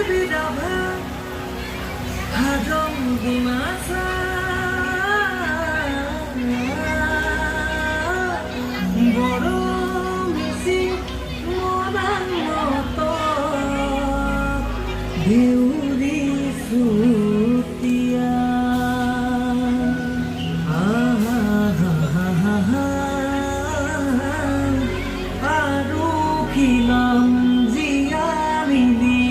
বিধবা হাজং ডিমাচা বড় মিচিং মৰাণ মত দেউৰী চুতীয়া আৰু খিলং জীয়া মিলি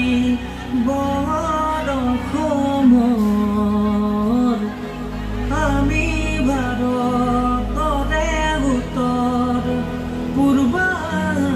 বৰ অসমৰ আমি ভাৰতৰে উত্তৰ পূৰ্বাঞ্চলৰ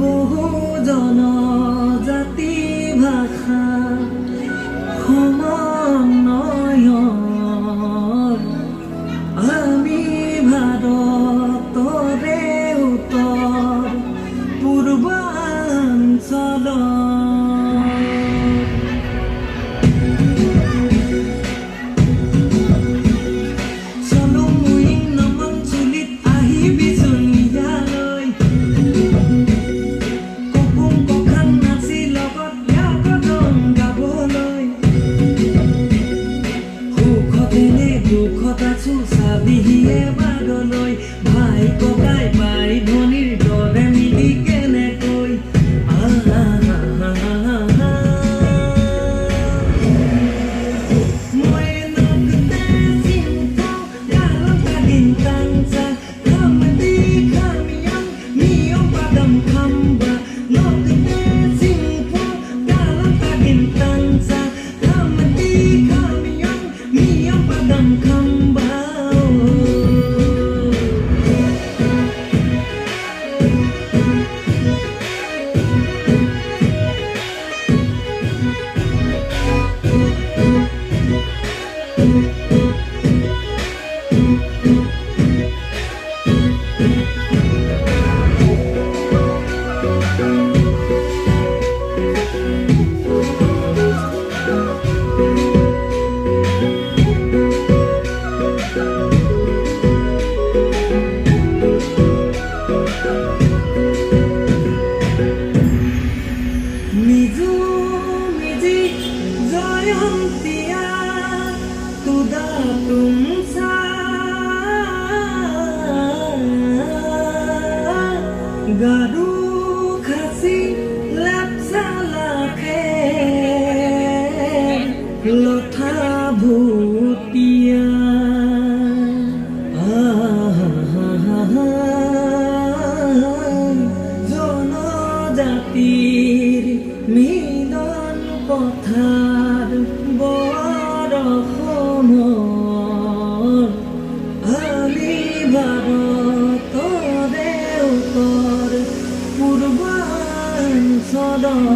বহু জনজাতি ভাষা সমন্বয়ত আমি ভাৰতৰে উত্তৰ পূৰ্বাঞ্চলৰ চাবিহিয়ে বাগলৈ ভাই ককাই পাই ধনীৰ দৰে মিলি কেনেকৈ মই নকতে চিন্তাও গালত কাগিন তাংচা খামদি খামিয়াং মিয়ং পাদম খাম্বা নকতে চিন্তাও গালত কাগিন তাংচা খামদি খামিয়াং মিয়ং পাদম খাম্বা Garu khasi lapsa lakhe lotha bhutia জনজাতিৰ মিলন পথাৰ বৰ অসমৰ আমি ভাৰতৰে উত্তৰ পূৰ্বা Thank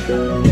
you.